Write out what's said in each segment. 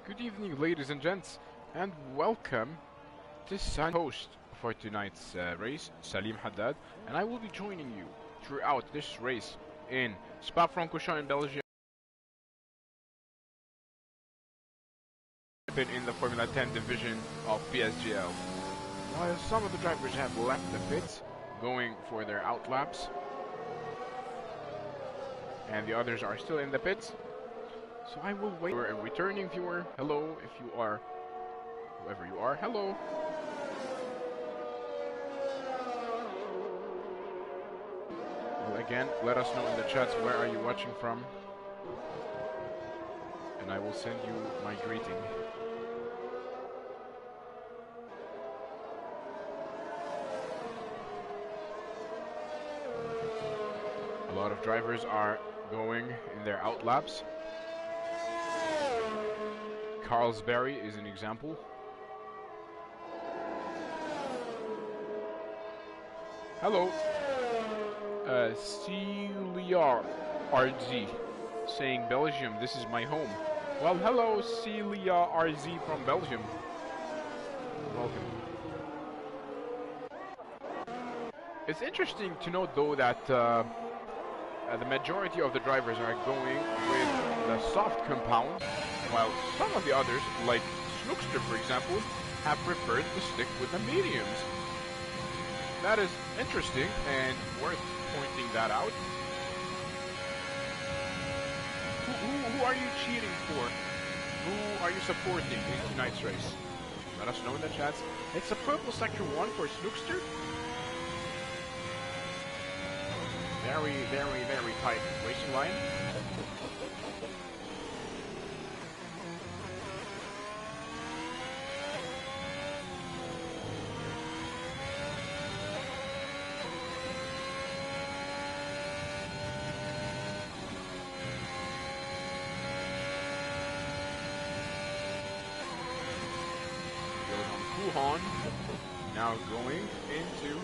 Good evening, ladies and gents, and welcome. This is host for tonight's race, Salim Haddad, and I will be joining you throughout this race in Spa-Francorchamps in Belgium, in the Formula 10 division of PSGL. While some of the drivers have left the pits, going for their out laps, and the others are still in the pits. So I will wait for a returning viewer. Hello, if you are, whoever you are, hello. Well, again, let us know in the chats where are you watching from, and I will send you my greeting. A lot of drivers are going in their out laps. Carlsberry is an example. Hello. Celia RZ saying Belgium, this is my home. Well, hello Celia RZ from Belgium. Welcome. It's interesting to note though that the majority of the drivers are going with the soft compound, while some of the others, like Snookster for example, have preferred to stick with the mediums. That is interesting and worth pointing that out. Who are you cheating for? Who are you supporting in tonight's race? Let us know in the chats. It's a purple sector 1 for Snookster. Very tight racing line. Kuhan now going into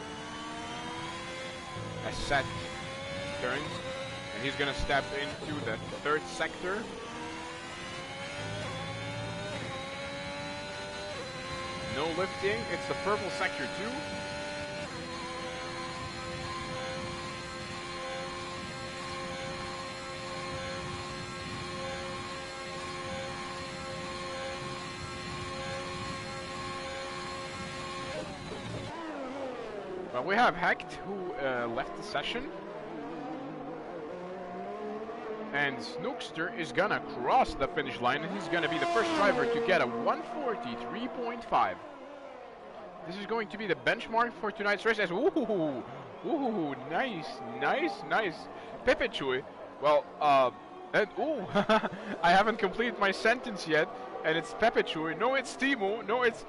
a set turns, and he's gonna step into the third sector. No lifting, it's the purple sector 2. Well, we have Hecht, who left the session. And Snookster is gonna cross the finish line, and he's gonna be the first driver to get a 1:43.5. This is going to be the benchmark for tonight's race. As ooh, nice. Pepe Chui. Well, and ooh, I haven't completed my sentence yet, and it's Pepe Chui. No, it's Timo. No, it's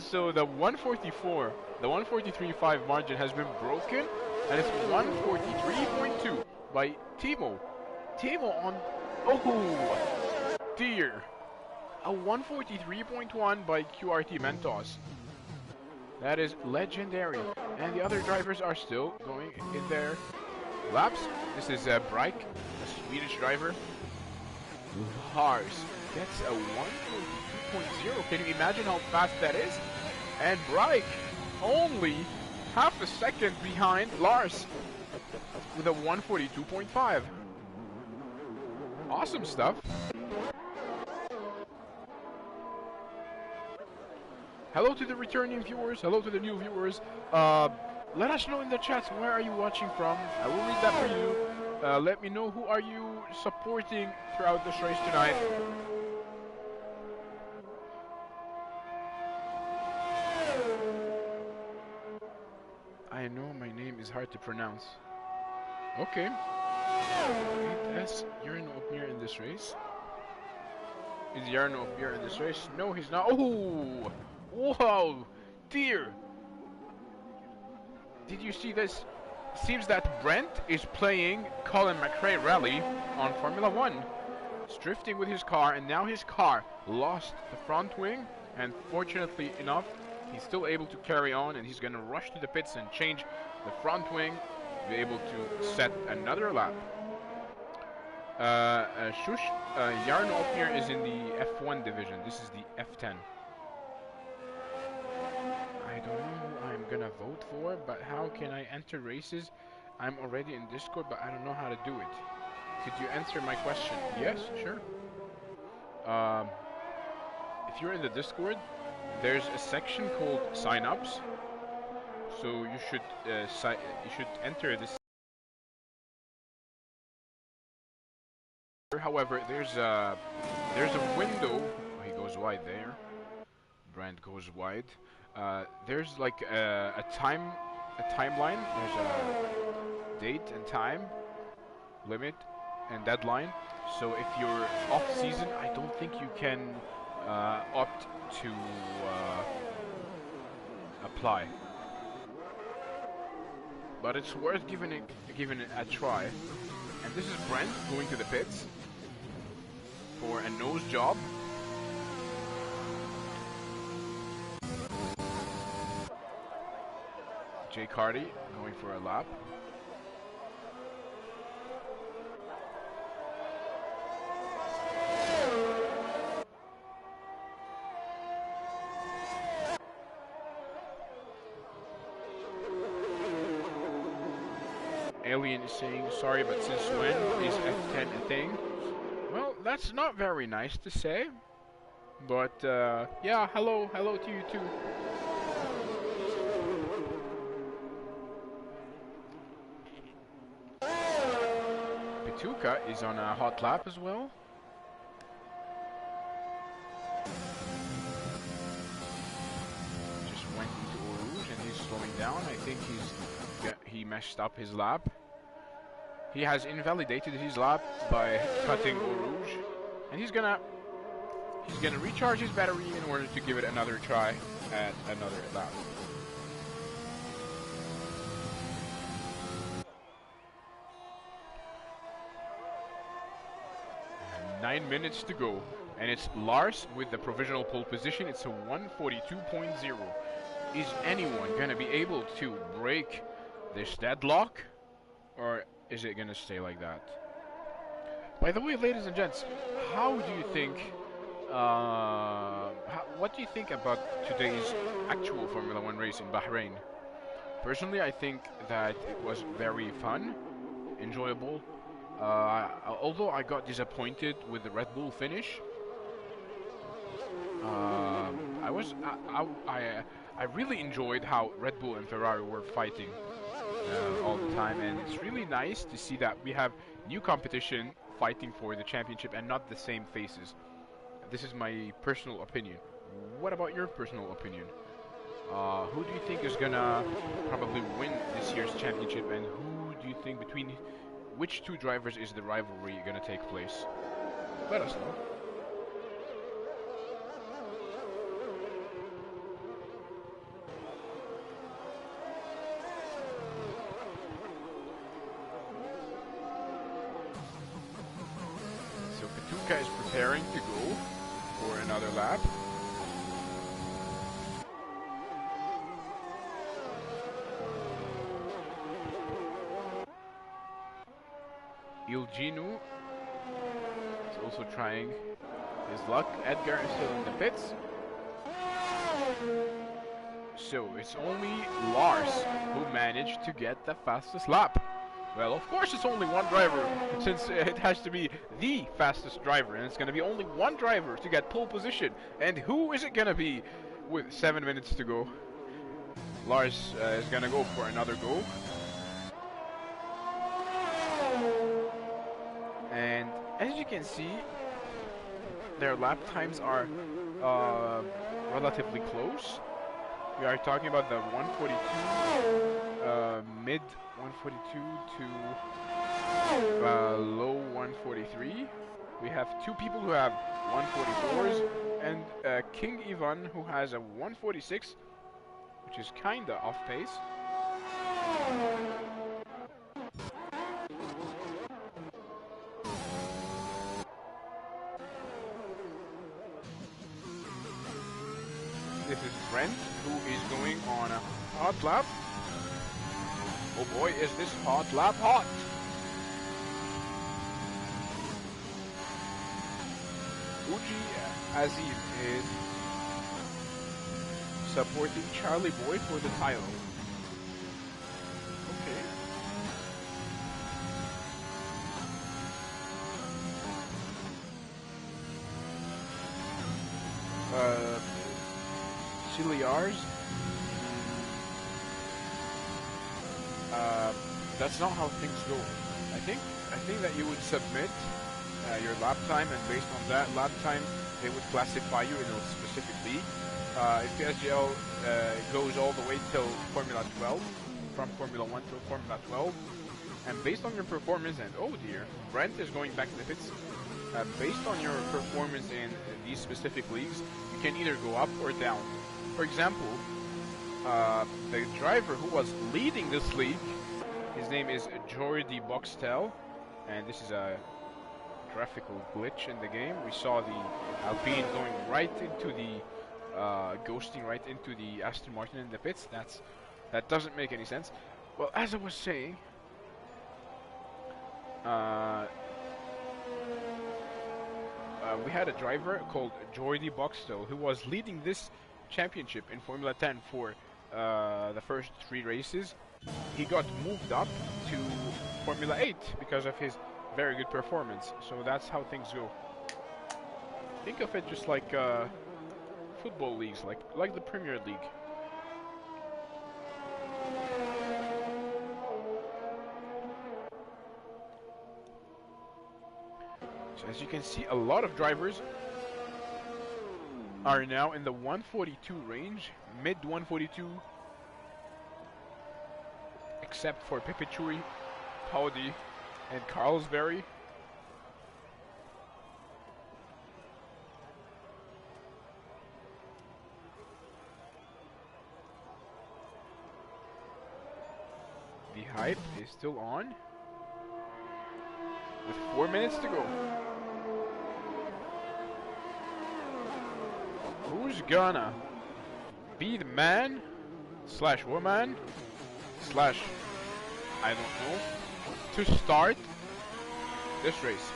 so the 144, the 143.5 margin has been broken, and it's 143.2 by Timo. Timo on, oh dear, a 143.1 by QRT Mentos. That is legendary, and the other drivers are still going in their laps. This is Breik, a Swedish driver. Lars gets a 142.0. Can you imagine how fast that is? And Breik only half a second behind Lars with a 142.5. Awesome stuff. Hello to the returning viewers. Hello to the new viewers. Let us know in the chats where are you watching from. I will read that for you. Let me know who are you supporting throughout this race tonight. I know my name is hard to pronounce. Okay. Is Jarno Opmeer in this race? Is Jarno Opmeer in this race? No, he's not. Oh! Whoa! Dear! Did you see this? Seems that Brent is playing Colin McRae Rally on Formula 1. He's drifting with his car, and now his car lost the front wing, and fortunately enough, he's still able to carry on, and he's going to rush to the pits and change the front wing, be able to set another lap. Shush, Jarno Opnier is in the F1 division. This is the F10. I don't know who I'm gonna vote for, but how can I enter races? I'm already in Discord, but I don't know how to do it. Could you answer my question? Yes, sure. If you're in the Discord, there's a section called sign-ups. So you should enter this. However, there's a window. Oh, he goes wide there. Brand goes wide. There's like a timeline. There's a date and time limit and deadline. So if you're off season, I don't think you can opt to apply. But it's worth giving it a try. And this is Brent going to the pits for a nose job. Jake Hardy going for a lap. Alien is saying, sorry, but since when is F10 a thing? Well, that's not very nice to say. But, yeah, hello to you too. Pituka is on a hot lap as well. Just went into Eau Rouge and he's slowing down. I think he messed up his lap. He has invalidated his lap by cutting Eau Rouge, and he's gonna recharge his battery in order to give it another try at another lap. 9 minutes to go, and it's Lars with the provisional pole position. It's a 142.0. Is anyone gonna be able to break this deadlock, or is it gonna stay like that? By the way, ladies and gents, how do you think? What do you think about today's actual Formula One race in Bahrain? Personally, I think that it was very fun, enjoyable. Although I got disappointed with the Red Bull finish, I really enjoyed how Red Bull and Ferrari were fighting all the time, and it's really nice to see that we have new competition fighting for the championship and not the same faces. This is my personal opinion. What about your personal opinion? Who do you think is gonna probably win this year's championship, and who do you think between which two drivers is the rivalry gonna take place? Let us know. So Petuka is preparing to go for another lap. Ilginu is also trying his luck. Edgar is still in the pits. So it's only Lars who managed to get the fastest lap. Well, of course it's only one driver, since it has to be the fastest driver, and it's going to be only one driver to get pole position. And who is it going to be with 7 minutes to go? Lars is going to go for another go. And as you can see, their lap times are relatively close. We are talking about the 142, mid 142 to low 143. We have two people who have 144s, and King Ivan who has a 146, which is kinda off pace. This is Brent, who is going on a hot lap. Oh boy, is this hot lap hot! Uji Azim is supporting Charlie Boy for the title. Okay. Chiliars. That's not how things go. I think that you would submit your lap time, and based on that lap time, they would classify you in a specific league. If PSGL goes all the way till Formula 12, from Formula 1 to Formula 12, and based on your performance, and oh dear, Brent is going back to the pits. Based on your performance in these specific leagues, you can either go up or down. For example, the driver who was leading this league, his name is Jordi Boxtel, and this is a graphical glitch in the game. We saw the Alpine going right into the ghosting right into the Aston Martin in the pits. That doesn't make any sense. Well, as I was saying, we had a driver called Jordi Boxtel who was leading this championship in Formula 10 for the first 3 races. He got moved up to Formula 8 because of his very good performance. So that's how things go. Think of it just like football leagues, like the Premier League. So as you can see, a lot of drivers are now in the 142 range, mid 142, except for Pepechuri, Paudi, and Carlsberry. The hype is still on, with 4 minutes to go. Who's gonna be the man slash woman slash I don't know to start this race?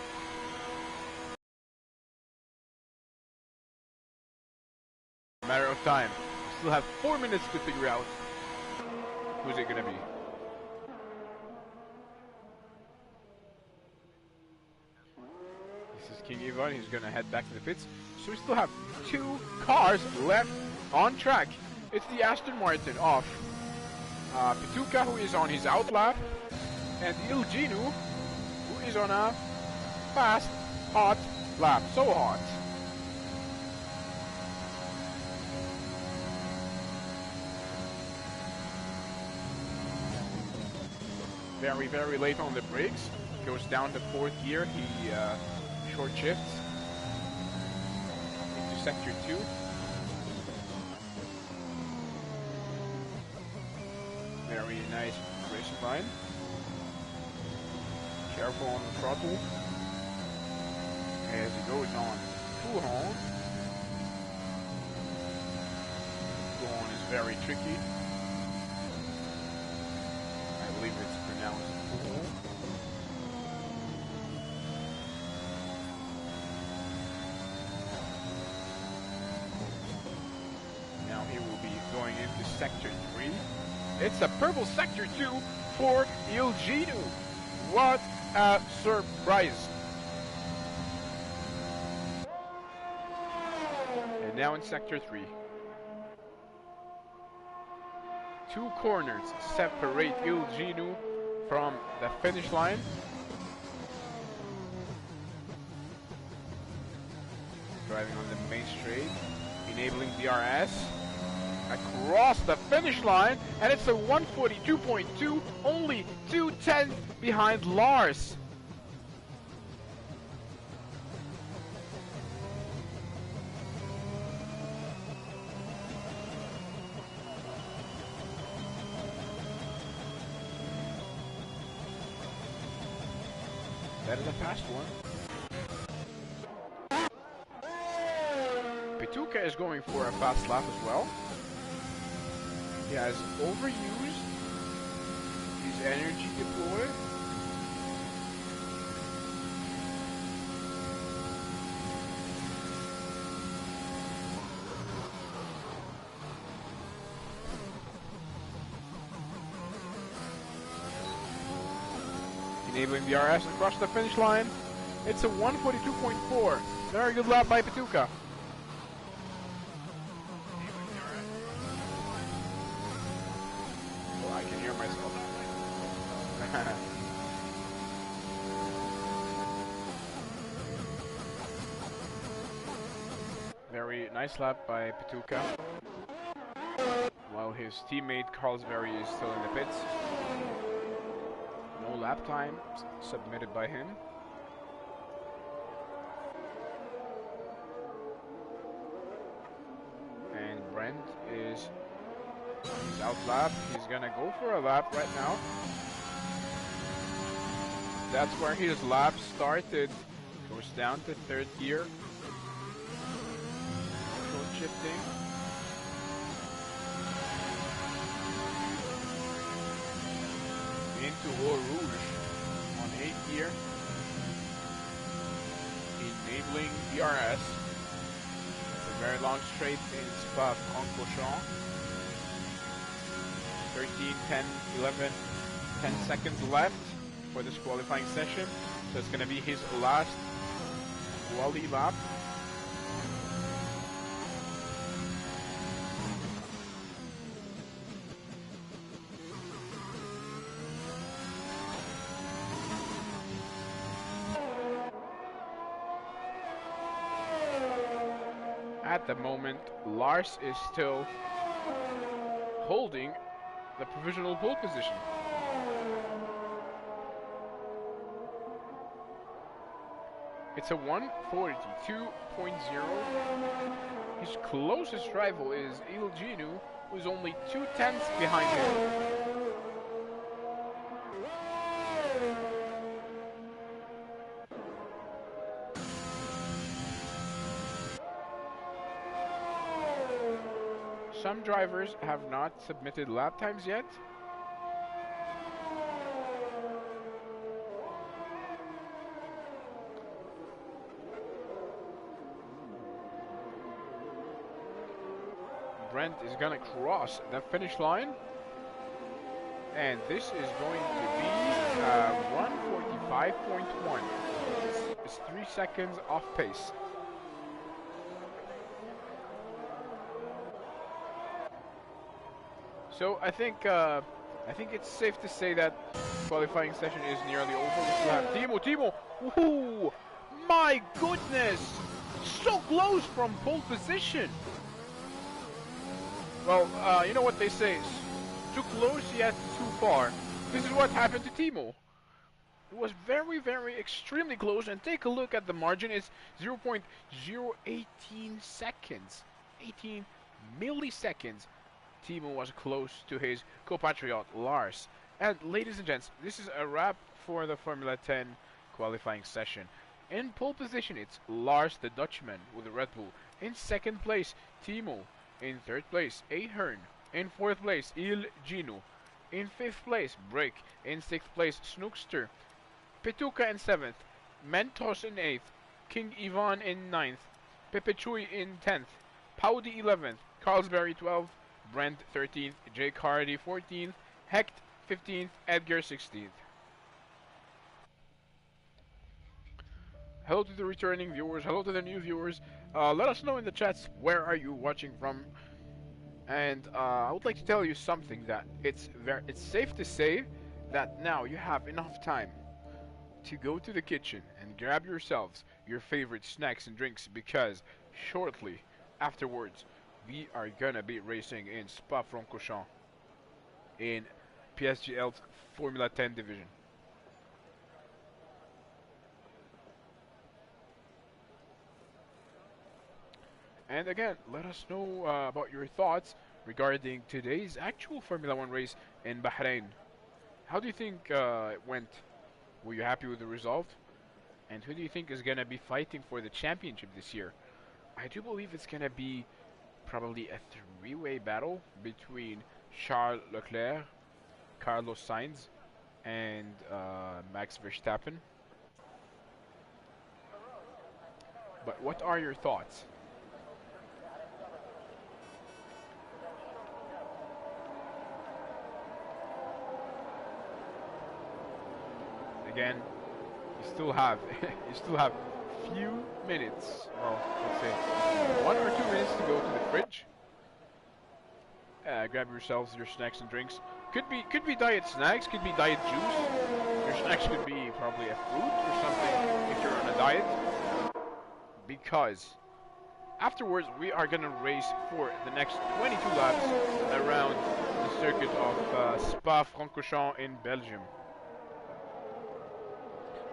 Matter of time. We still have 4 minutes to figure out who's it gonna be. This is King Ivan. He's gonna head back to the pits. So we still have 2 cars left on track. It's the Aston Martin off Pituka, who is on his out lap, and Il Ginu, who is on a fast, hot lap. So hot. Very, very late on the brakes. Goes down to 4th gear. He short shifts into sector 2. Very nice racing line. Careful on the throttle as he goes on full horn. Full horn is very tricky. I believe it's pronounced full horn. Now he will be going into sector 3. It's a purple sector 2 for Il Ginu. What a surprise. And now in sector 3. 2 corners separate Il Ginu from the finish line. Driving on the main straight, enabling DRS. Across the finish line, and it's a 142.2, only 2:10 behind Lars. That is a fast one. Pituka is going for a fast lap as well. He has overused his energy deploy. enabling DRS across the finish line. It's a 1:42.4. Very good lap by Petuka. Oh, I can hear myself. Very nice lap by Petuka. While his teammate Carlsberry is still in the pits. No lap time submitted by him. And Brent is out lap. He's gonna go for a lap right now. That's where his lap started. Goes down to third gear. Control shifting. Into Eau Rouge on 8th gear. Enabling DRS. It's a very long straight in Spa-Francorchamps. 13, 10, 11, 10 seconds left for this qualifying session. So it's going to be his last quali lap. At the moment, Lars is still holding the provisional pole position. It's a 1:42.0. His closest rival is Il Ginu, who's only 2/10 behind him. Some drivers have not submitted lap times yet. Brent is gonna cross the finish line. And this is going to be 1:45.1. It's 3 seconds off pace. So I think it's safe to say that qualifying session is nearly over. We still have Timo. Ooh, my goodness, so close from pole position. Well, you know what they say, too close yet too far. This is what happened to Timo. It was very, extremely close, and take a look at the margin. It's 0.018 seconds, 18 milliseconds. Timo was close to his compatriot Lars. And ladies and gents, this is a wrap for the Formula 10 qualifying session. In pole position, it's Lars the Dutchman with the Red Bull. In second place, Timo. In third place, Ahern. In fourth place, Il Gino. In fifth place, Break. In sixth place, Snookster. Petuka in seventh. Mentos in eighth. King Ivan in ninth. Pepe Chui in 10th. Paudi 11th. Carlsberry 12th. Brent 13th. Jake Hardy 14th. Hecht 15th. Edgar 16th. Hello to the returning viewers. Hello to the new viewers. Let us know in the chats where are you watching from. And I would like to tell you something, that it's safe to say that now you have enough time to go to the kitchen and grab yourselves your favorite snacks and drinks, because shortly afterwards we are gonna be racing in Spa-Francorchamps in PSGL's Formula 10 division. And again, let us know about your thoughts regarding today's actual Formula 1 race in Bahrain. How do you think it went? Were you happy with the result? And who do you think is going to be fighting for the championship this year? I do believe it's going to be probably a three-way battle between Charles Leclerc, Carlos Sainz, and Max Verstappen. But what are your thoughts? again, you still have few minutes. Well, let's say 1 or 2 minutes to go to the fridge. Grab yourselves your snacks and drinks. Could be diet snacks, could be diet juice. Your snacks could be probably a fruit or something if you're on a diet. Because afterwards we are gonna race for the next 22 laps around the circuit of Spa-Francorchamps in Belgium.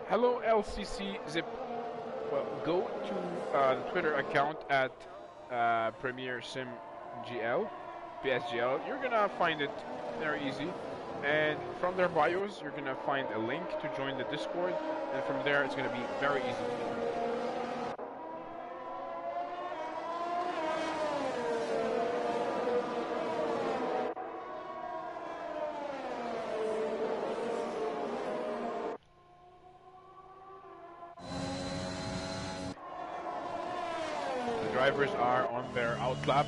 Hello LCC Zip. Well, go to the Twitter account at Premier Sim GL. PSGL, you're gonna find it very easy, and from their bios you're gonna find a link to join the Discord, and from there it's gonna be very easy to join. The drivers are on their outlap.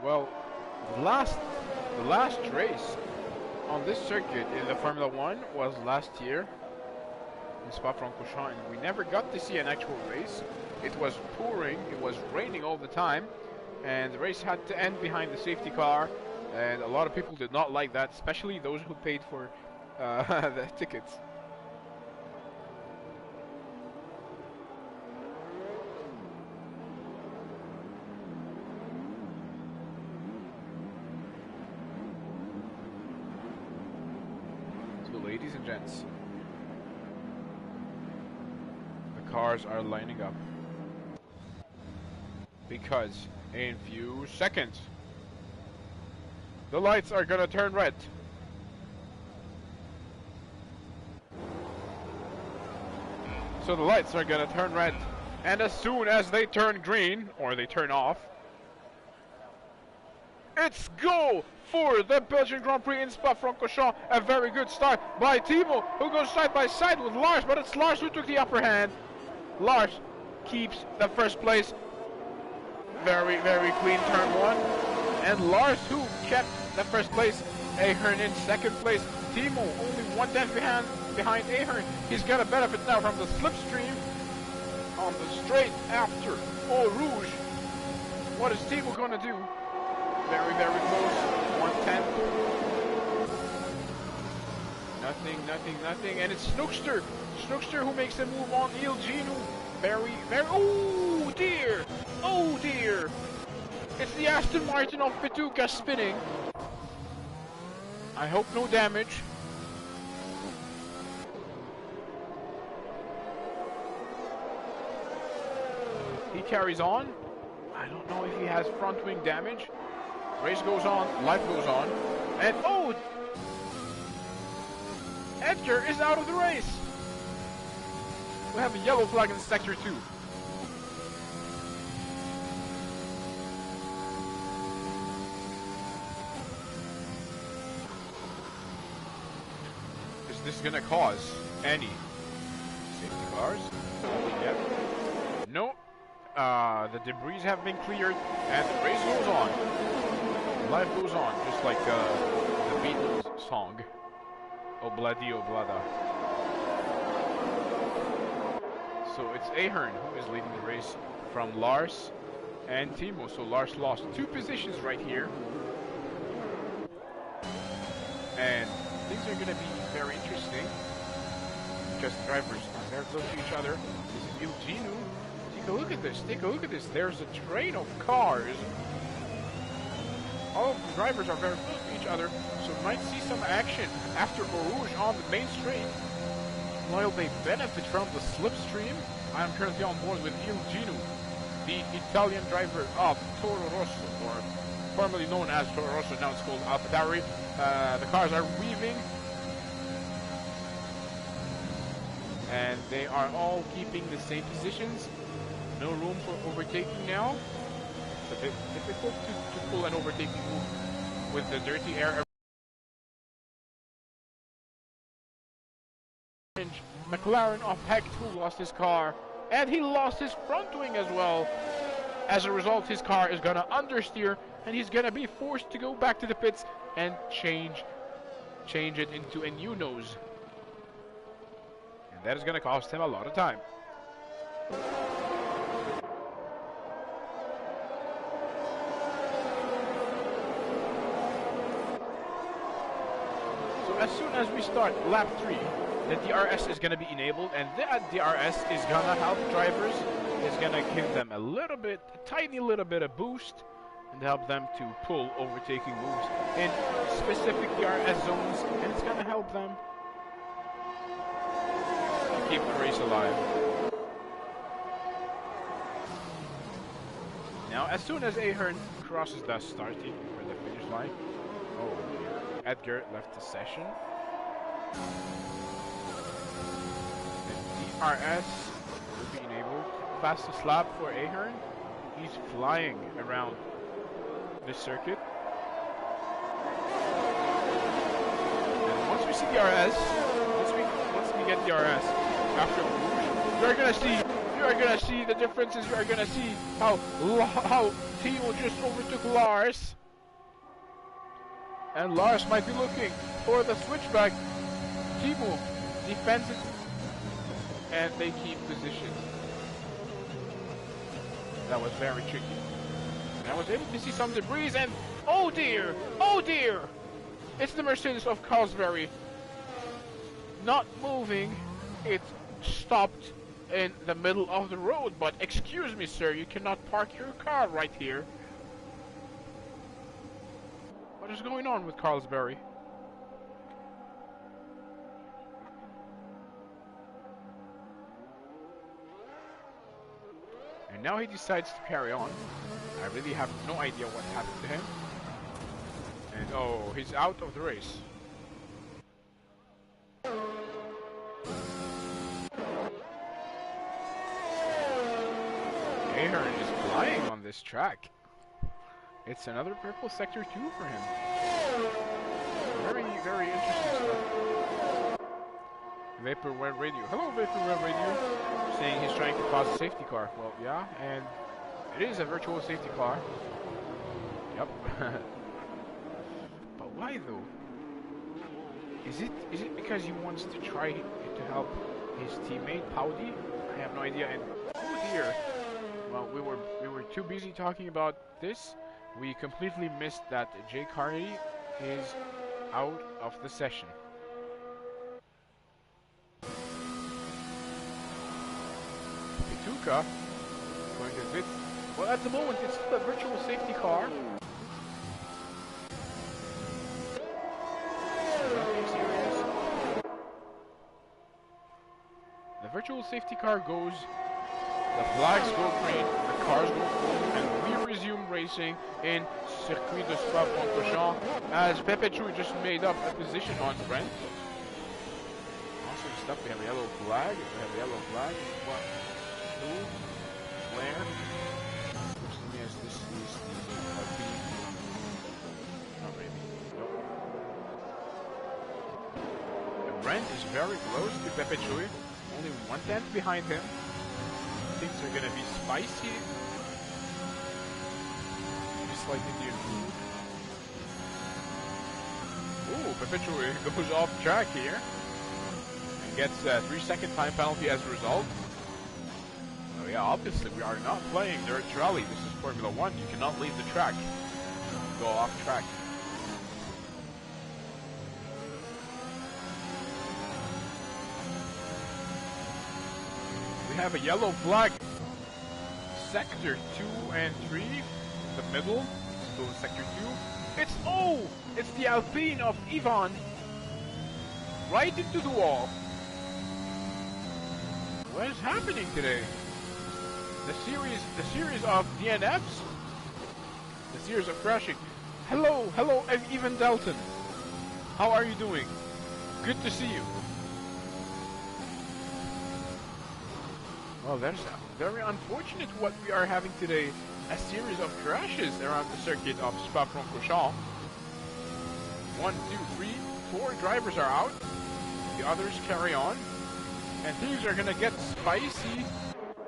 Well, the last race on this circuit in the Formula 1 was last year in Spa-Francorchamps, and we never got to see an actual race. It was pouring, it was raining all the time, and the race had to end behind the safety car, and a lot of people did not like that, especially those who paid for the tickets. Ladies and gents, the cars are lining up because in few seconds the lights are gonna turn red. So the lights are gonna turn red, and as soon as they turn green, or they turn off, it's go for the Belgian Grand Prix in Spa-Francorchamps. A very good start by Timo, who goes side by side with Lars, but it's Lars who took the upper hand. Lars keeps the first place. Very, very clean turn one. And Lars who kept the first place. Ahern in second place. Timo only 1/10 behind Ahern. He's gonna benefit now from the slipstream on the straight after Eau Rouge. What is Timo gonna do? Very, very close. 1/10. Nothing. And it's Snookster. Snookster who makes a move on Il Ginu. Very. Oh dear. Oh dear. It's the Aston Martin of Petuka spinning. I hope no damage. He carries on. I don't know if he has front wing damage. Race goes on, life goes on, and oh! Edgar is out of the race! We have a yellow flag in sector 2. Is this gonna cause any safety cars? Yep. No. The debris have been cleared, and the race goes on. Life goes on, just like the Beatles song, Obladi Oblada. So it's Ahern who is leading the race from Lars and Timo. So Lars lost 2 positions right here. And things are going to be very interesting because the drivers are very close to each other. This is Eugeniu. Take a look at this, take a look at this. There's a train of cars. All of the drivers are very close to each other, so we might see some action after Eau Rouge on the main straight. While they benefit from the slipstream, I am currently on board with Il Ginu, the Italian driver of Toro Rosso, or formerly known as Toro Rosso, now it's called AlphaTauri. The cars are weaving, and they are all keeping the same positions. No room for overtaking now. It's a bit difficult to pull an overtaking move with the dirty air. McLaren of Hecht, who lost his car, and he lost his front wing as well. As a result, his car is gonna understeer, and he's gonna be forced to go back to the pits and change it into a new nose. And that is gonna cost him a lot of time. So as soon as we start lap 3, the DRS is going to be enabled, and that DRS is going to help drivers, is going to give them a tiny little bit of boost, and help them to pull overtaking moves in specific DRS zones, and it's going to help them to keep the race alive. Now, as soon as Ahern crosses the starting or the finish line, oh, Edgar left the session. DRS will be enabled. Fastest lap for Ahern. He's flying around this circuit. And once we see DRS, once we get DRS, after you are gonna see the differences. You are gonna see how Timo just overtook Lars, and Lars might be looking for the switchback. Timo defends it, and they keep position. That was very tricky. And I was able to see some debris, and oh dear! It's the Mercedes of Carlsberg not moving. It stopped in the middle of the road, but excuse me, sir, you cannot park your car right here. What is going on with Carlsberg? And now he decides to carry on. I really have no idea what happened to him. And oh, he's out of the race. Ahern is flying on this track. It's another purple sector 2 for him. Very, very interesting stuff. Vaporware Radio. Hello, Vaporware Radio. Saying he's trying to cause a safety car. Well, yeah, and it is a virtual safety car. Yep. But why though? Is it because he wants to try to help his teammate Paudi? I have no idea. And oh dear. Well, we were too busy talking about this. We completely missed that Jay Carney is out of the session. Pituka going to pit. Well, at the moment it's still a virtual safety car. Nothing serious. The virtual safety car goes. The flags go green, the cars go blue, and we resume racing in Circuit de Spa-Francorchamps as Pepe Chou just made up a position on Brent. Awesome stuff. We have a yellow flag. What? Who? Where? Looks to me as this is the not really. Nope. And Brent is very close to Pepe Chou. Only 1/10 behind him. Things are gonna be spicy, just like Indian food. Ooh, Perpetually goes off track here and gets a 3-second time penalty as a result. Oh yeah, obviously we are not playing Dirt Rally. This is Formula 1. You cannot leave the track. Go off track. We have a yellow flag. Sector 2 and 3, the middle, still in Sector 2. It's the Alpine of Ivan, right into the wall. What is happening today? The series of DNFs, the series of crashing. Hello, Evan Dalton. How are you doing? Good to see you. Well, that's very unfortunate what we are having today. A series of crashes around the circuit of Spa-Francorchamps. 1, 2, 3, 4 drivers are out. The others carry on. And things are gonna get spicy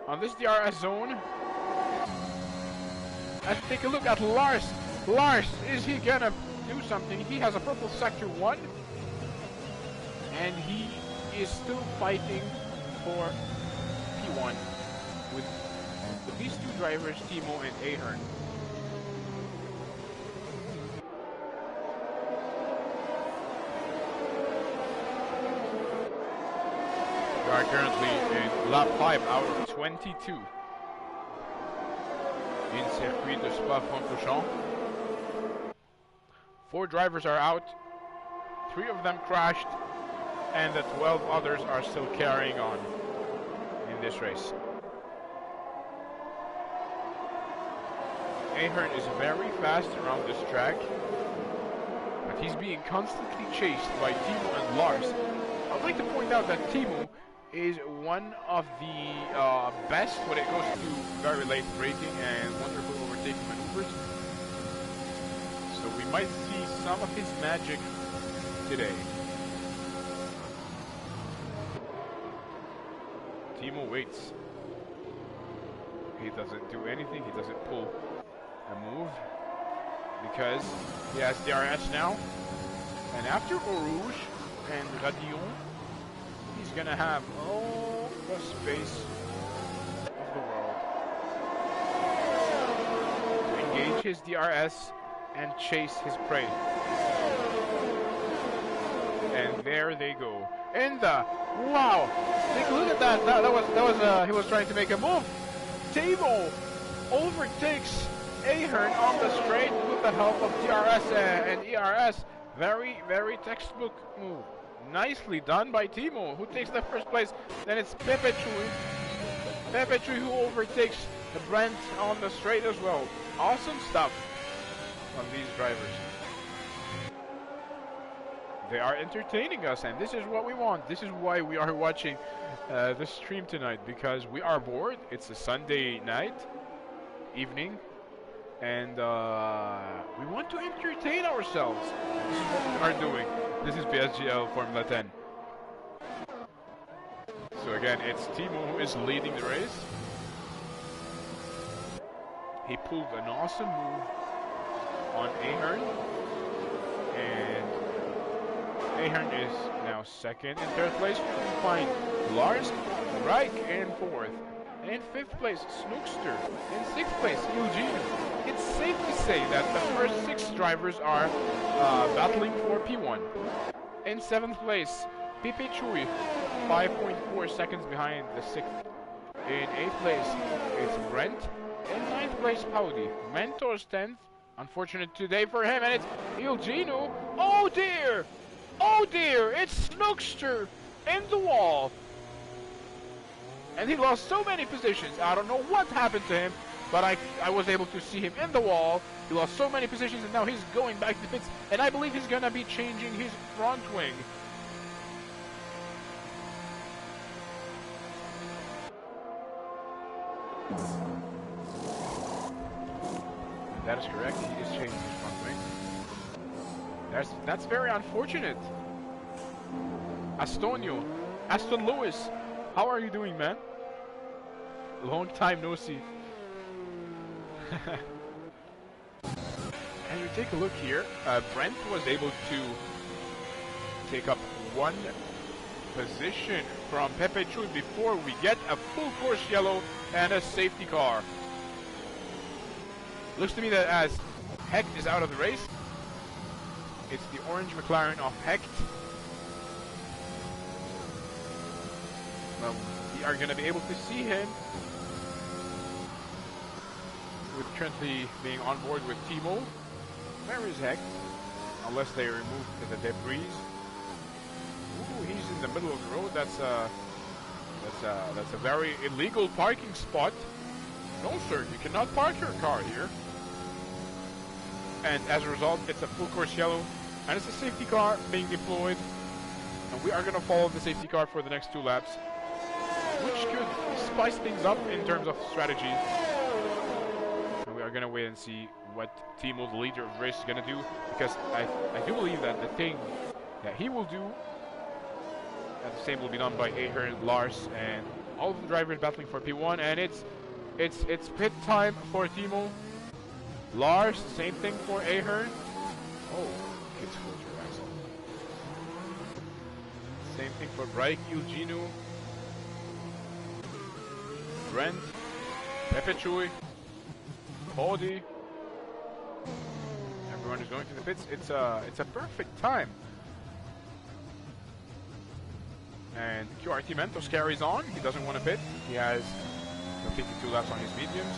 on this DRS zone. Let's take a look at Lars. Lars, is he gonna do something? He has a purple sector 1. And he is still fighting for P1 with these two drivers, Timo and Ahern. We are currently in lap 5 out of 22 in Circuit de Spa-Francorchamps. 4 drivers are out, 3 of them crashed, and the 12 others are still carrying on in this race. Ahern is very fast around this track, but he's being constantly chased by Timo and Lars. I'd like to point out that Timo is one of the best when it goes to very late braking and wonderful overtaking maneuvers. So we might see some of his magic today. Timo waits. He doesn't do anything, he doesn't pull a move because he has DRS now. And after Eau Rouge and Radillon, he's gonna have all the space of the world to engage his DRS and chase his prey. And there they go. In the wow! Take a look at that. That was he was trying to make a move. Timo overtakes Ahern on the straight with the help of DRS and ERS. Very, very textbook move. Nicely done by Timo, who takes the first place. Then it's Pepe Chui. Pepe Chui who overtakes the Brent on the straight as well. Awesome stuff from these drivers. They are entertaining us, and this is what we want. This is why we are watching this stream tonight, because we are bored. It's a Sunday night, evening, and we want to entertain ourselves. This is what we are doing. This is PSGL Formula 10. So again, it's Timo who is leading the race. He pulled an awesome move on Ahern, and Ahern is now second. In third place, we find Lars, Reich in fourth. In fifth place, Snookster. In sixth place, Eugene. It's safe to say that the first 6 drivers are battling for P1. In seventh place, Pepe Chui, 5.4 seconds behind the 6th. In 8th place, it's Brent. In 9th place, Paudi. Mentor's 10th. Unfortunate today for him, and it's Eugenio. Oh dear! Oh dear! It's Snookster in the wall. And he lost so many positions. I don't know what happened to him, but I was able to see him in the wall. He lost so many positions, and now he's going back to the pits, and I believe he's gonna be changing his front wing. That is correct. He is changing his front wing. That's very unfortunate. Astonio, Aston Lewis, how are you doing, man? Long time no see. And you take a look here. Brent was able to take up 1 position from Pepe Chui before we get a full course yellow and a safety car. Looks to me that as Hecht is out of the race, it's the orange McLaren of Hecht. Well, we are going to be able to see him with currently being on board with Timo. Where is Hecht? Unless they remove the debris. Ooh, he's in the middle of the road. That's a very illegal parking spot. No, sir, you cannot park your car here. And as a result, it's a full course yellow, and it's a safety car being deployed. And we are going to follow the safety car for the next 2 laps. which could spice things up in terms of strategy. And we are gonna wait and see what Timo, the leader of the race, is gonna do, because I do believe that the thing that he will do, and the same will be done by Ahern, Lars, and all of the drivers battling for P1, and it's pit time for Timo. Lars, same thing for Ahern. Oh, kids filter axle. Same thing for Braik, Ilginu, Brent, Pepe Chui, Cody. Everyone is going to the pits. It's a perfect time. And QRT Mentos carries on. He doesn't want to pit. He has 52 laps on his mediums.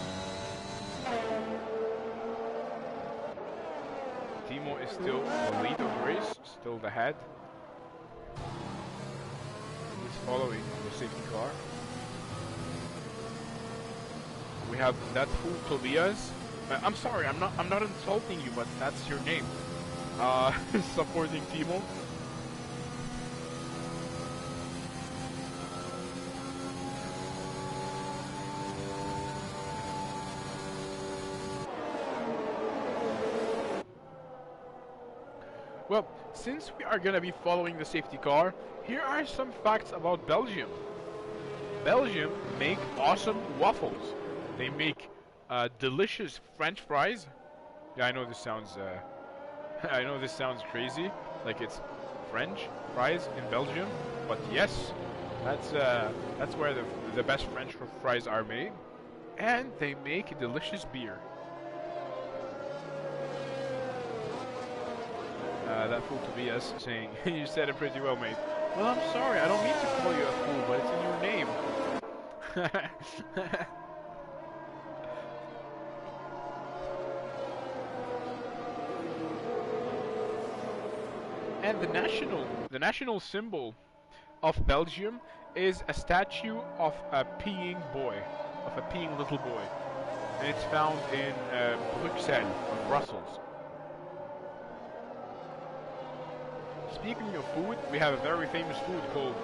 Timo is still the lead of the race, still the head. He's following the safety car. We have that fool Tobias. I'm sorry, I'm not insulting you, but that's your name. Supporting Timo. Well, since we are gonna be following the safety car, here are some facts about Belgium. Belgium make awesome waffles. They make delicious French fries. Yeah, I know this sounds I know this sounds crazy, like it's French fries in Belgium, but yes, that's where the best French fries are made. And they make delicious beer. That fool Tobias saying, you said it pretty well, mate. Well, I'm sorry, I don't mean to call you a fool, but it's in your name. And the national symbol of Belgium is a statue of a peeing boy, of a peeing little boy. And it's found in Bruxelles, or Brussels. Speaking of food, we have a very famous food called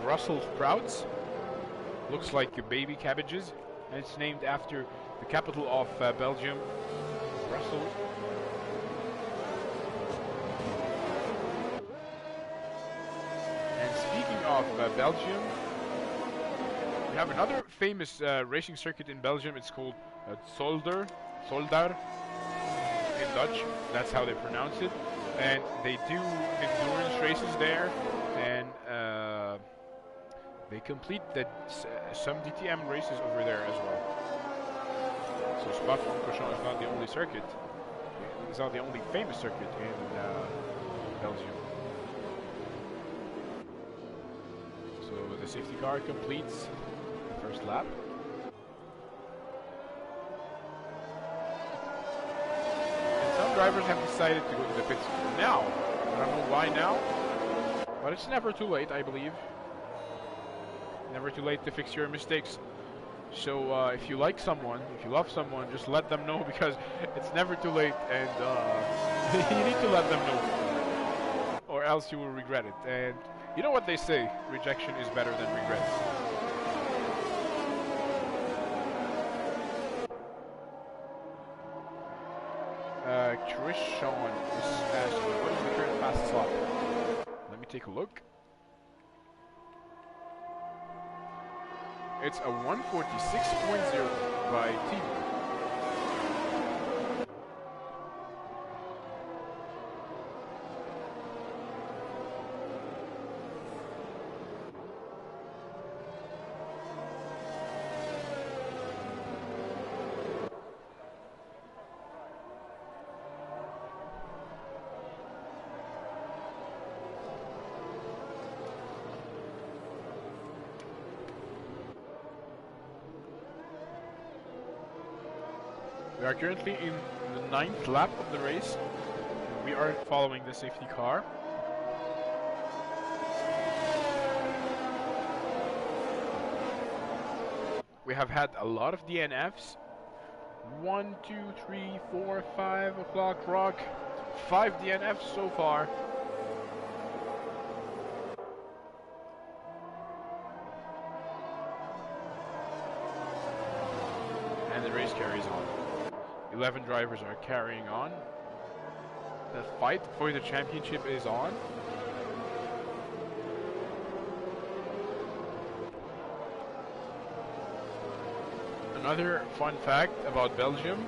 Brussels sprouts. Looks like baby cabbages, and it's named after the capital of Belgium, Brussels. And speaking of Belgium, we have another famous racing circuit in Belgium. It's called Soldar in Dutch. That's how they pronounce it. And they do endurance races there, and they complete some DTM races over there as well. So Spa-Francorchamps is not the only circuit. It's not the only famous circuit in Belgium. So the safety car completes the first lap. Drivers have decided to go to the pits now. I don't know why now, but it's never too late, I believe. Never too late to fix your mistakes. So if you like someone, if you love someone, just let them know, because it's never too late, and you need to let them know, or else you will regret it. And you know what they say, rejection is better than regret. Chris Sean is asking, what is the current fastest lap? Let me take a look. It's a 146.0 by Timo. We are currently in the 9th lap of the race. We are following the safety car. We have had a lot of DNFs. 1, 2, 3, 4, 5 o'clock rock. 5 DNFs so far. 11 drivers are carrying on. The fight for the championship is on. Another fun fact about Belgium.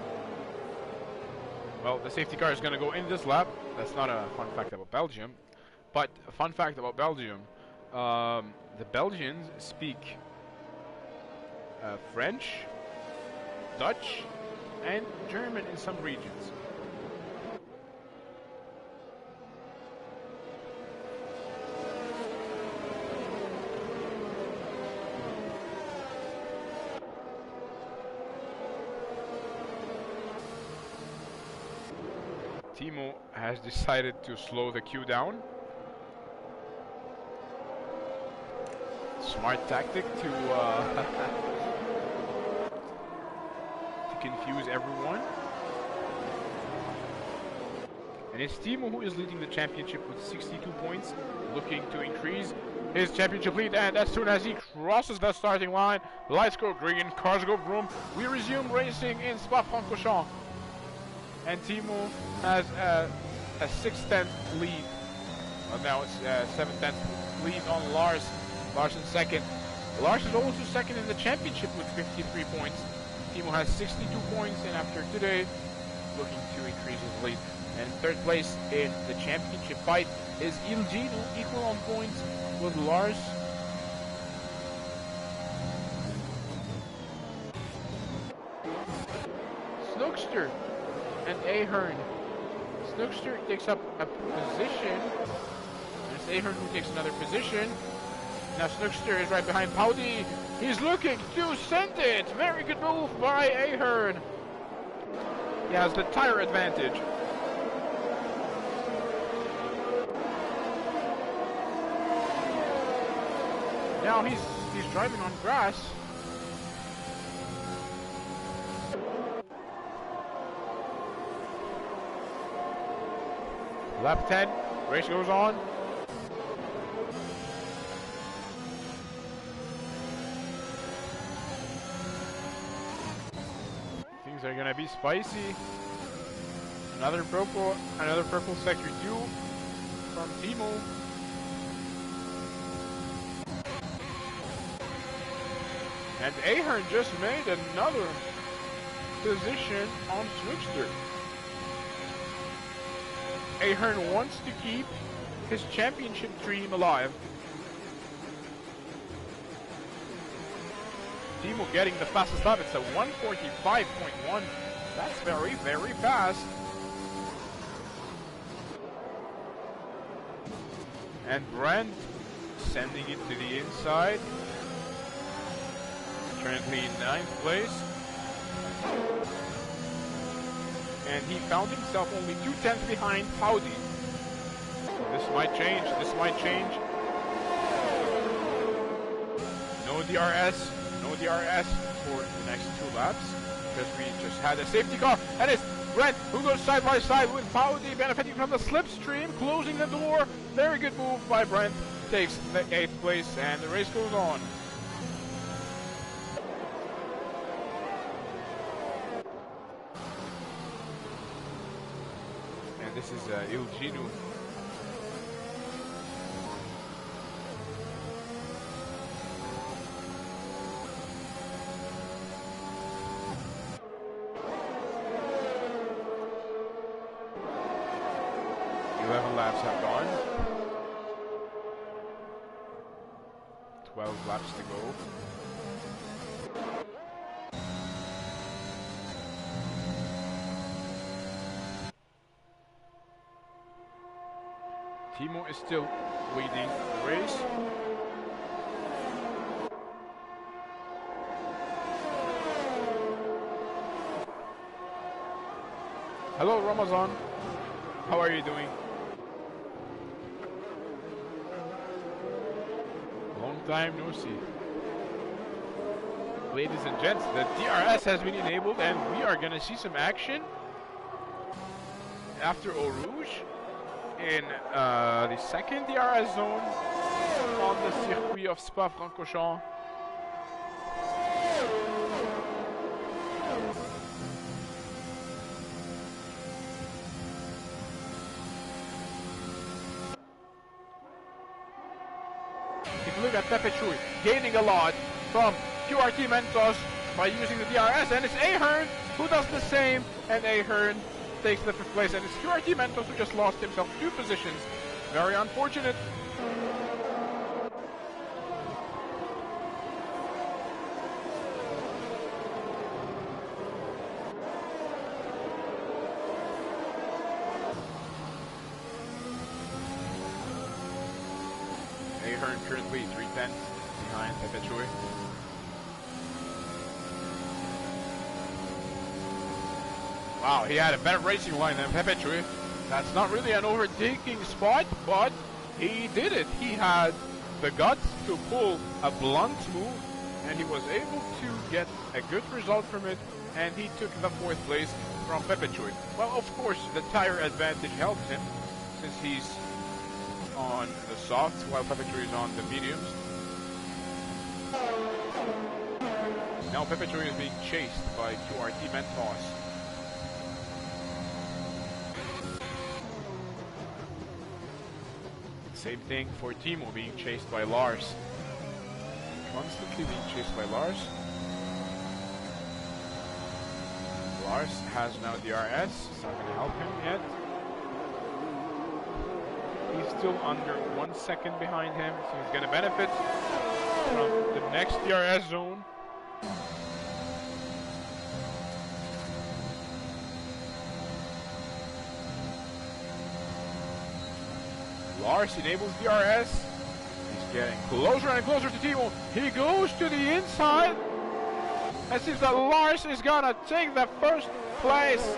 Well, the safety car is going to go in this lap. That's not a fun fact about Belgium. But a fun fact about Belgium. The Belgians speak French, Dutch, and German in some regions. Timo has decided to slow the queue down. Smart tactic to confuse everyone. And it's Timo who is leading the championship with 62 points, looking to increase his championship lead. And as soon as he crosses the starting line, lights go green, cars go vroom. We resume racing in Spa-Francorchamps. And Timo has a 6/10 lead. Well, now it's 7/10 lead on Lars. Lars in second. Lars is also second in the championship with 53 points. Timo has 62 points, and after today, looking to increase his lead. And third place in the championship fight is Ilgino, equal on points with Lars. Snookster and Ahern. Snookster takes up a position. It's Ahern who takes another position. Now Snookster is right behind Paudi. He's looking to send it. Very good move by Ahern. He has the tire advantage. Now he's driving on grass. Lap 10, race goes on. Things are gonna be spicy. Another purple sector 2 from Timo. And Ahern just made another position on Snookster. Ahern wants to keep his championship dream alive. Timo getting the fastest lap. It's a 1:45.1. That's very, very fast. And Brent sending it to the inside. Currently in 9th place. And he found himself only 2/10 behind Paudi. This might change. This might change. No DRS. No DRS for the next 2 laps. Because we just had a safety car. And it's Brent who goes side by side with Paudi, benefiting from the slipstream, closing the door. Very good move by Brent. Takes the 8th place and the race goes on. This is Ilgino. Laps have gone. 12 laps to go. Timo is still leading the race. Hello Ramazan, how are you doing? Long time no see. Ladies and gents, the DRS has been enabled and we are gonna see some action after Eau Rouge in the second DRS zone on the circuit of Spa-Francorchamps. If you look at Pepe Chui gaining a lot from QRT Mentos by using the DRS, and it's Ahern who does the same, and Ahern takes the 5th place, and it's QRT Mentos who just lost himself 2 positions. Very unfortunate. Ahern currently 3/10 behind Pepe Chui. Wow, he had a better racing line than Pepe Chui. That's not really an overtaking spot, but he did it. He had the guts to pull a blunt move, and he was able to get a good result from it, and he took the 4th place from Pepe Chui. Well, of course, the tire advantage helps him, since he's on the softs, while Pepe Chui is on the mediums. Now Pepe Chui is being chased by QRT Mentos. Same thing for Timo, being chased by Lars. Constantly being chased by Lars. Lars has now DRS, it's not going to help him yet. He's still under 1 second behind him, so he's going to benefit from the next DRS zone. Lars enables DRS. He's getting closer and closer to Timo. He goes to the inside. It seems that Lars is gonna take the 1st place.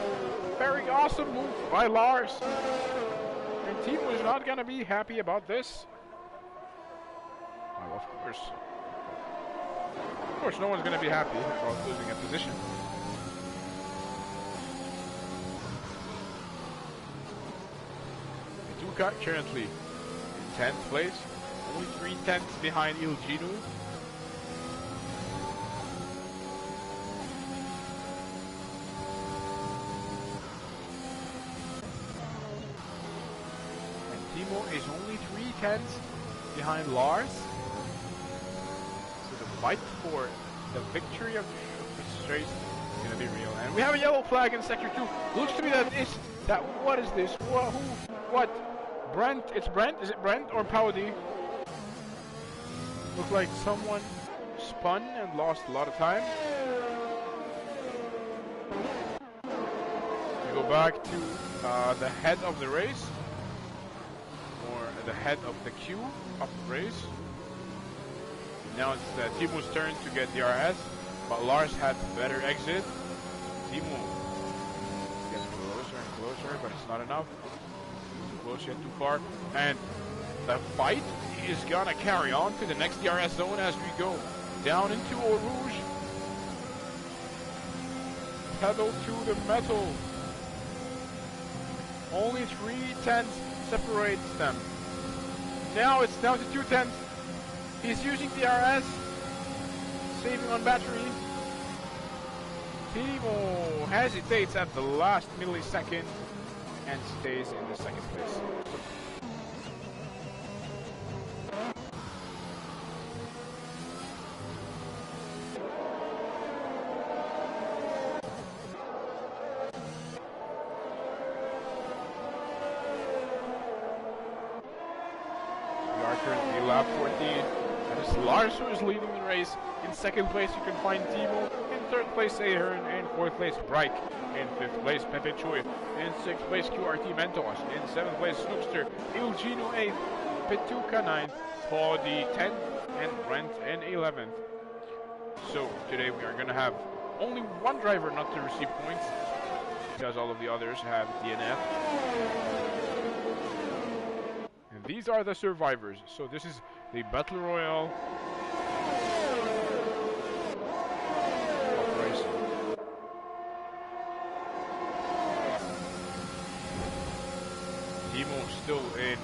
Very awesome move by Lars. And Timo is not gonna be happy about this. Well, of course no one's gonna be happy about losing a position. Currently in 10th place, only 3/10 behind Ilginu. And Timo is only 3/10 behind Lars. So the fight for the victory of this race is going to be real. And we have a yellow flag in Sector 2. Looks to me that what is this? What? Brent, it's Brent, is it Brent or Paudi? Looks like someone spun and lost a lot of time. We go back to the head of the race, or the head of the queue of the race. Now it's Timo's turn to get DRS, but Lars had better exit. Timo gets closer and closer, but it's not enough. Close yet, too far, and the fight is gonna carry on to the next DRS zone as we go down into Eau Rouge. Pedal to the metal. Only 3/10 separates them. Now it's down to 2/10. He's using DRS, saving on battery. Timo hesitates at the last millisecond and stays in the 2nd place. We are currently lap 14, and it's Lars who is leading the race. In 2nd place you can find Timo, in 3rd place Ahern, in 4th place Breik, in 5th place Pepe Chui, in 6th place QRT Mentos, in 7th place Snookster, Ilgino 8th, Petuka 9th, Paudi 10th, and Brent in 11th. So today we are going to have only one driver not to receive points, because all of the others have DNF. And these are the survivors. So this is the Battle Royale operation. Timo still in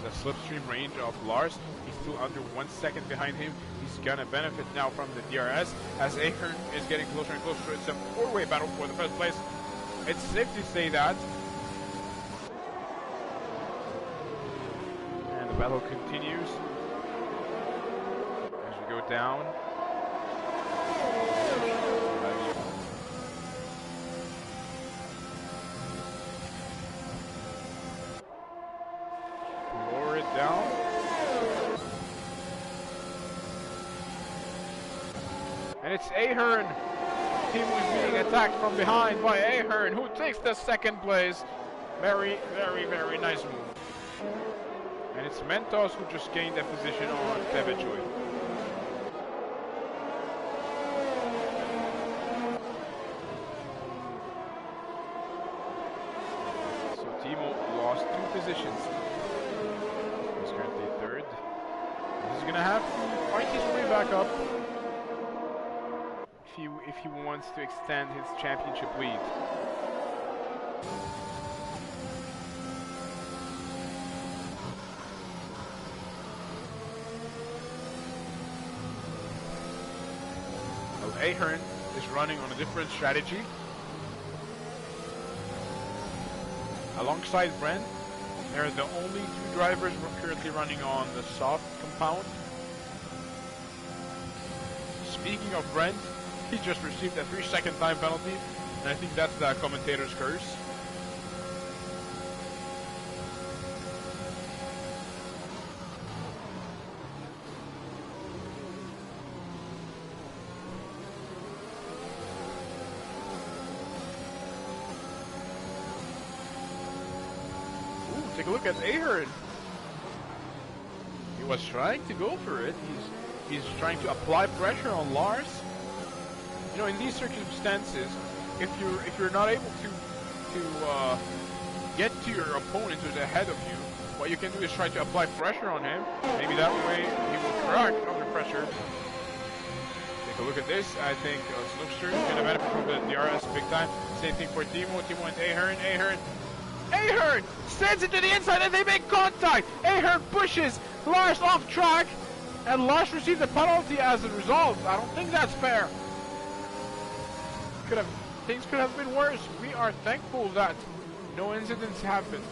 the slipstream range of Lars. He's still under 1 second behind him. He's gonna benefit now from the DRS as Ahern is getting closer and closer. It's a 4-way battle for the 1st place. It's safe to say that. And the battle continues. down. Lower it down. And it's Ahern. Team was being attacked from behind by Ahern, who takes the second place. Very, very, very nice move. And it's Mentos who just gained a position on Pepechoy. So Timo lost 2 positions. He's currently 3rd. He's gonna have to fight his way back up if he wants to extend his championship lead. Ahern is running on a different strategy. Alongside Brent, they're the only 2 drivers currently running on the soft compound. Speaking of Brent, he just received a 3-second time penalty, and I think that's the commentator's curse. Take a look at Ahern. He was trying to go for it. He's trying to apply pressure on Lars. You know, in these circumstances, if you're not able to get to your opponent who's ahead of you, what you can do is try to apply pressure on him. Maybe that way he will crack under pressure. Take a look at this. I think Snoopster is going to benefit from the DRS big time. Same thing for Timo. Timo and Ahern. Ahern sends it to the inside and they make contact. Ahern pushes Lars off track and Lars receives a penalty as a result. I don't think that's fair. Things could have been worse. We are thankful that no incidents happened.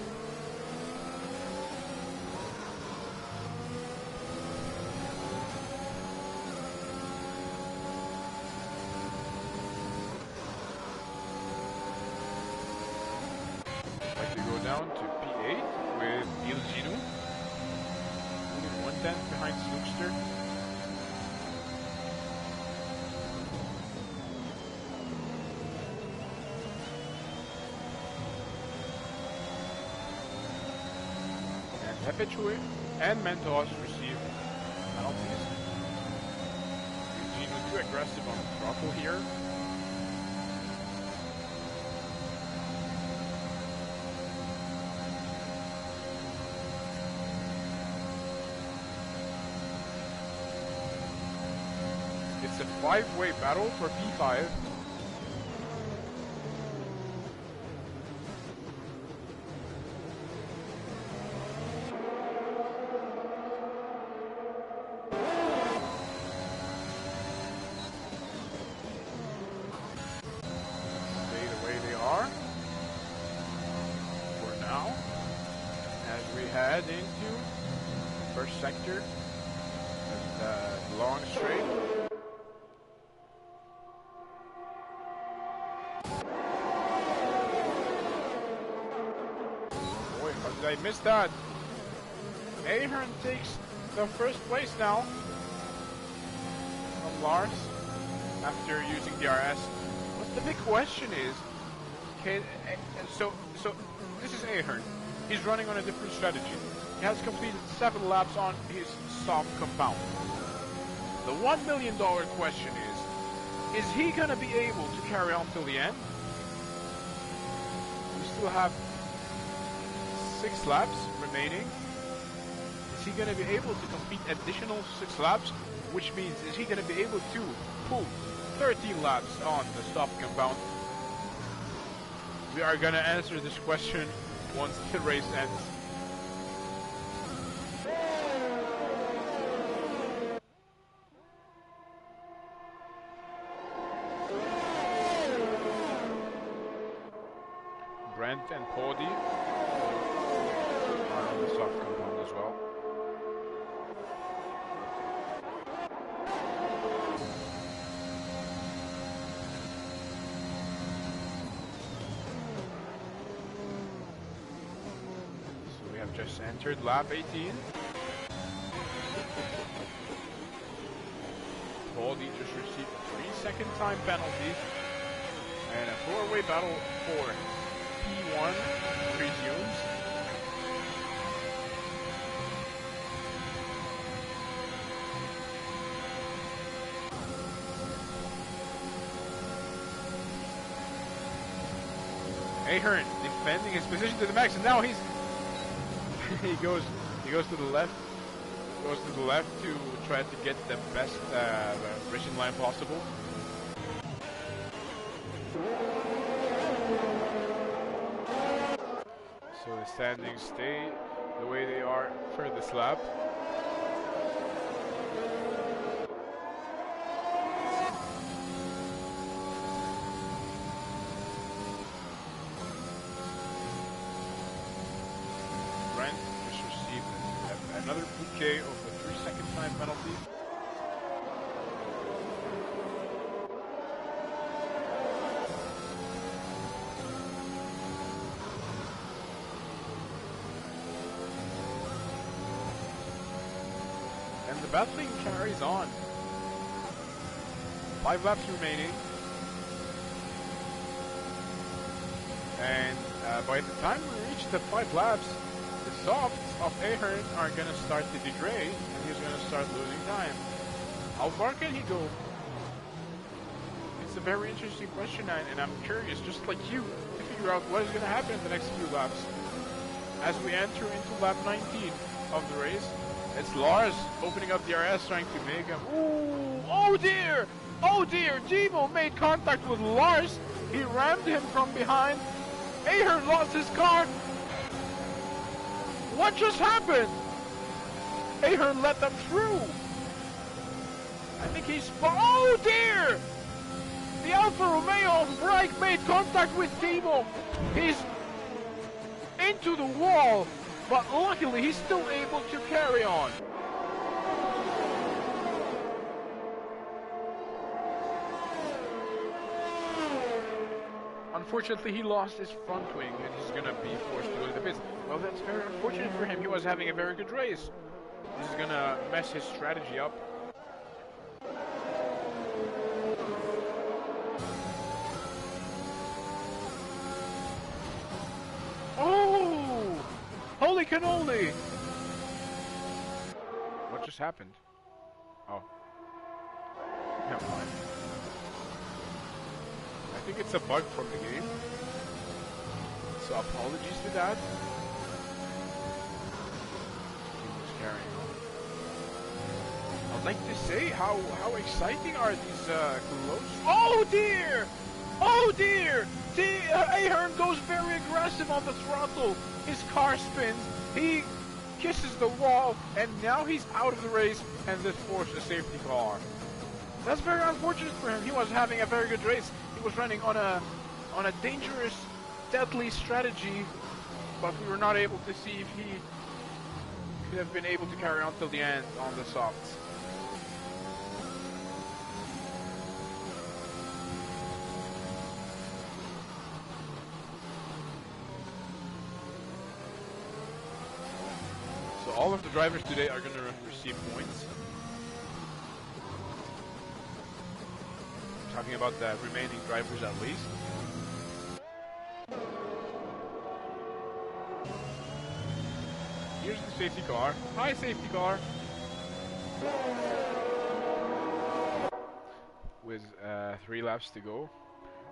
Down to P8 with Ilginu, 1/10 behind Snoopster. And Pepechoy and Mentos receive penalties. Ilginu too aggressive on the throttle here. It's a 5-way battle for P5. Stay the way they are for now, as we head into the first sector, the long straight. I missed that. Ahern takes the first place now from Lars after using DRS. But the big question is, so this is Ahern. He's running on a different strategy. He has completed 7 laps on his soft compound. The $1 million question is he gonna be able to carry on till the end? We still have 6 laps remaining. Is he going to be able to complete additional 6 laps? Which means, is he going to be able to pull 13 laps on the soft compound? We are going to answer this question once the race ends. Brent and Pody are on the soft compound as well. have just entered lap 18. Baldy just received a 3-second time penalty. And a four-way battle for P1 resumes. Ahern defending his position to the max, and now he's he goes to the left. Goes to the left to try to get the best racing line possible. So the standings stay the way they are for this lap. Brent just received another bouquet of a 3-second time penalty. And the battling carries on. 5 laps remaining. And by the time we reach the 5 laps, the softs of Ahern are going to start to degrade, and he's going to start losing time. How far can he go? It's a very interesting question, and I'm curious, just like you, to figure out what is going to happen in the next few laps. As we enter into lap 19 of the race, it's Lars opening up the RS, trying to make him. Ooh! Oh dear! Oh dear! Timo made contact with Lars. He rammed him from behind. Ahern lost his car. What just happened? Ahern let them through. I think he's. Oh dear! The Alfa Romeo of Brake made contact with Timo. He's into the wall, but luckily he's still able to carry on. Unfortunately, he lost his front wing and he's gonna be forced to go to the pits. Well, that's very unfortunate for him. He was having a very good race. This is gonna mess his strategy up. Oh! Holy cannoli! What just happened? Oh. Never mind. I think it's a bug from the game. So apologies to that. He was carrying on. I'd like to say how exciting are these close. Oh dear! Oh dear! Ahern goes very aggressive on the throttle. His car spins. He kisses the wall, and now he's out of the race, and this forced a safety car. That's very unfortunate for him. He was having a very good race. He was running on a dangerous, deadly strategy, but we were not able to see if he could have been able to carry on till the end on the softs. So all of the drivers today are going to receive points. Talking about the remaining drivers at least. Here's the safety car. Hi, safety car. With 3 laps to go.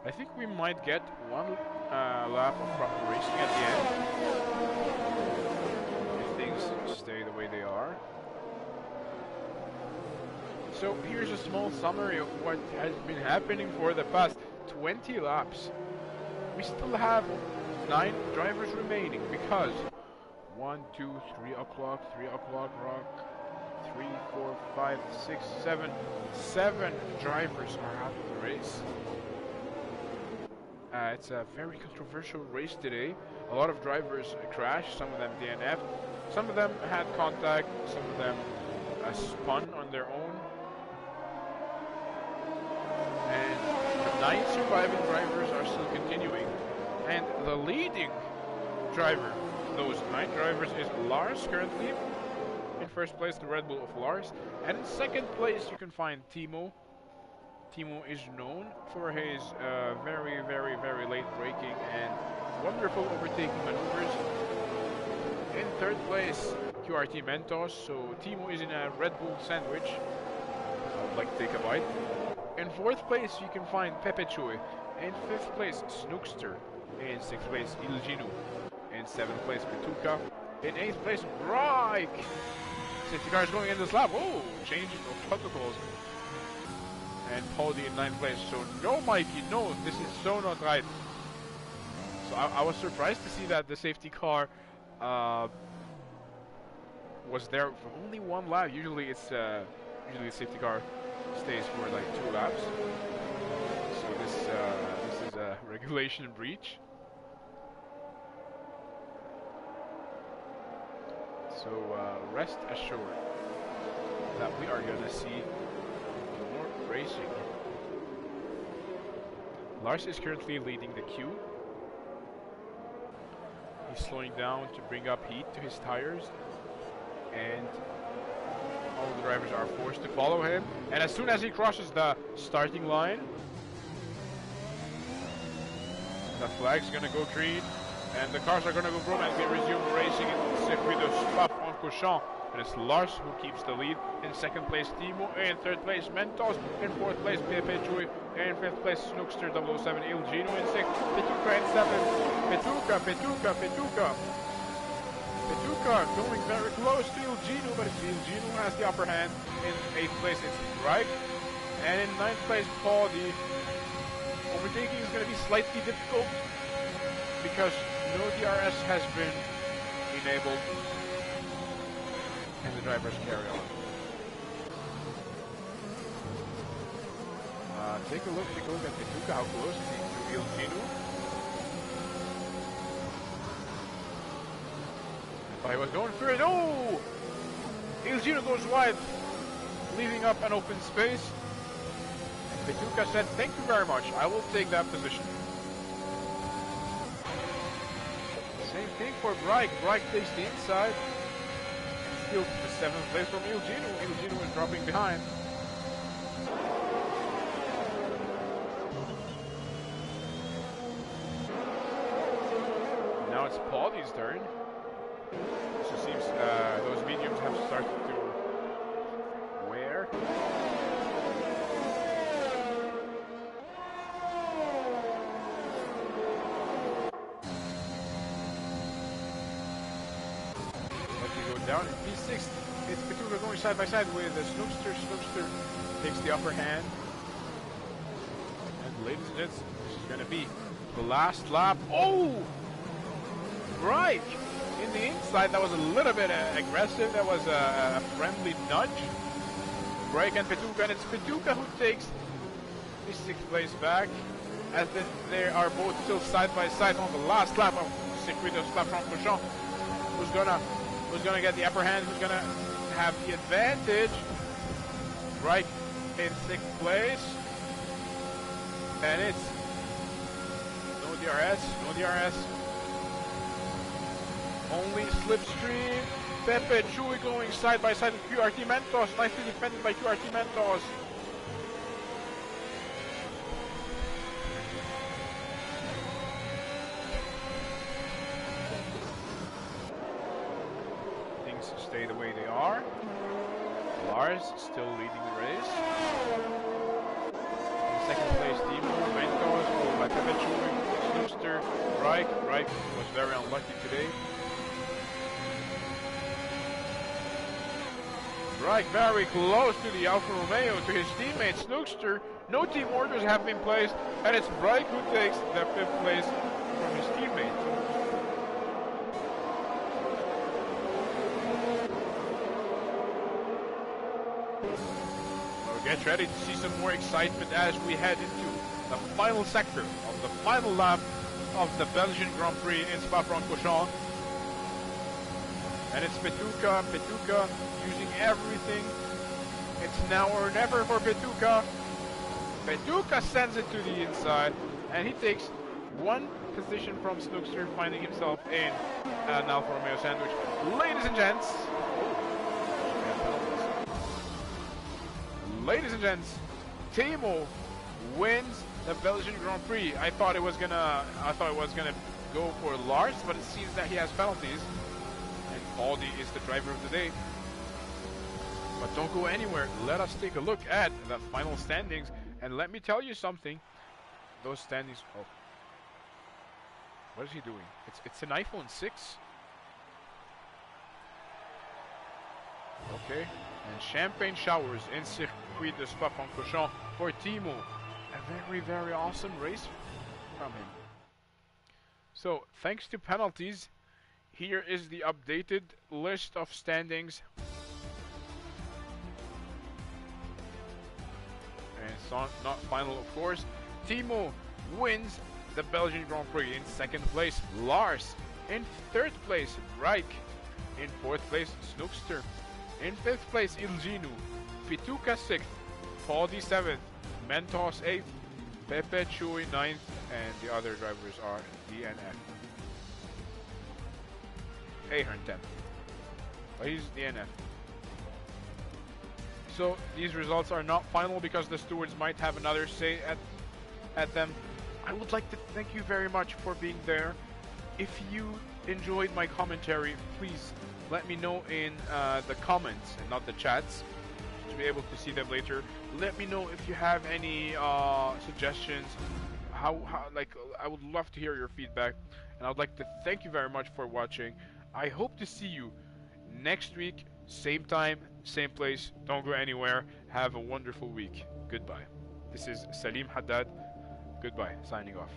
I think we might get 1 lap of proper racing at the end. If things stay the way they are. So here's a small summary of what has been happening for the past 20 laps. We still have 9 drivers remaining because 1, 2, 3 o'clock, rock, 3, 4, 5, 6, 7. 7 drivers are out of the race. It's a very controversial race today. A lot of drivers crashed, some of them DNF'd, some of them had contact, some of them spun on their own. And the 9 surviving drivers are still continuing. And the leading driver those 9 drivers is Lars currently. In first place, the Red Bull of Lars. And in second place, you can find Timo. Timo is known for his very, very, very late braking and wonderful overtaking maneuvers. In third place, QRT Mentos. So Timo is in a Red Bull sandwich. I would like to take a bite. In fourth place, you can find Pepe Choi. In fifth place, Snookster. In sixth place, Ilginu. In seventh place, Petuka. In eighth place, Reich. Safety car is going in this lap. Oh, changing of protocols. And Pauli in ninth place. So no, Mikey, no, this is so not right. So I was surprised to see that the safety car was there for only one lap. Usually it's usually the safety car stays for like 2 laps. So this is a regulation breach. So rest assured that we are gonna see more racing. Lars is currently leading the queue. He's slowing down to bring up heat to his tires, and all the drivers are forced to follow him. And as soon as he crosses the starting line, the flag's gonna go green, and the cars are gonna go green, and we resume racing in Circuit de Spa-Francorchamps. And it's Lars who keeps the lead. In second place, Timo. In third place, Mentos. In fourth place, Pepe Chui. In fifth place, Snookster 007 Ilgino. In sixth, Petuka in seventh. Petuka going very close to Ilgino, but Ilgino has the upper hand. In eighth place, it's Reich. And in ninth place, Paul. The overtaking is going to be slightly difficult because no DRS has been enabled. And the drivers carry on. Take a look at Petuka, how close is he to Ilgino. But he was going through it. Oh! Ilgino goes wide, leaving up an open space. And Petuka said, thank you very much, I will take that position. Same thing for Reich. Reich takes the inside. Still the 7th place from Ilgino. Ilgino is dropping behind. Now it's Pauli's turn. So it seems those mediums have started to wear. Down in P6, it's Petuka going side by side with Snookster. Snookster takes the upper hand. And ladies and gents, this is going to be the last lap. Oh! Right! In the inside, that was a little bit aggressive. That was a friendly nudge. Reich and Petuka, and it's Petuka who takes the 6th place back. As they are both still side by side on the last lap of Circuit de Spa-Francorchamps. Who's gonna get the upper hand? Who's gonna have the advantage? Reich in 6th place, and it's no DRS, only slipstream. Pepe Chui going side by side with QRT Mentos, nicely defended by QRT Mentos. Stay the way they are. Lars still leading the race. In second place, Timo, Mentos, followed by Pepe Chui, Snookster, Reich. Reich was very unlucky today. Reich very close to the Alfa Romeo, to his teammate Snookster. No team orders have been placed, and it's Reich who takes the 5th place from his teammate. Get ready to see some more excitement as we head into the final sector of the final lap of the Belgian Grand Prix in Spa-Francorchamps. And it's Petuka using everything. It's now or never for Petuka. Petuka sends it to the inside, and he takes one position from Snookster, finding himself in an Alfa Romeo sandwich. Ladies and gents, Timo wins the Belgian Grand Prix. I thought it was gonna go for Lars, but it seems that he has penalties, and Aldi is the driver of the day. But don't go anywhere. Let us take a look at the final standings, and let me tell you something. Those standings. Oh, what is he doing? It's an iPhone 6. Okay, and champagne showers in Circuit de Spa-Francorchamps for Timo. A very, very awesome race from him. So, thanks to penalties, here is the updated list of standings. And it's not final, of course. Timo wins the Belgian Grand Prix in second place. Lars in third place. Reich in fourth place. Snookster in fifth place. Ilginu. Pituka sixth. Paldi seventh. Mentos eighth. Pepe Chui ninth. And the other drivers are DNF. Ahern 10th. But he's DNF. So these results are not final because the stewards might have another say at them. I would like to thank you very much for being there. If you enjoyed my commentary, please let me know in the comments and not the chats to be able to see them later. Let me know if you have any suggestions. I would love to hear your feedback, and I would like to thank you very much for watching. I hope to see you next week, same time, same place. Don't go anywhere. Have a wonderful week. Goodbye. This is Salim Haddad. Goodbye. Signing off.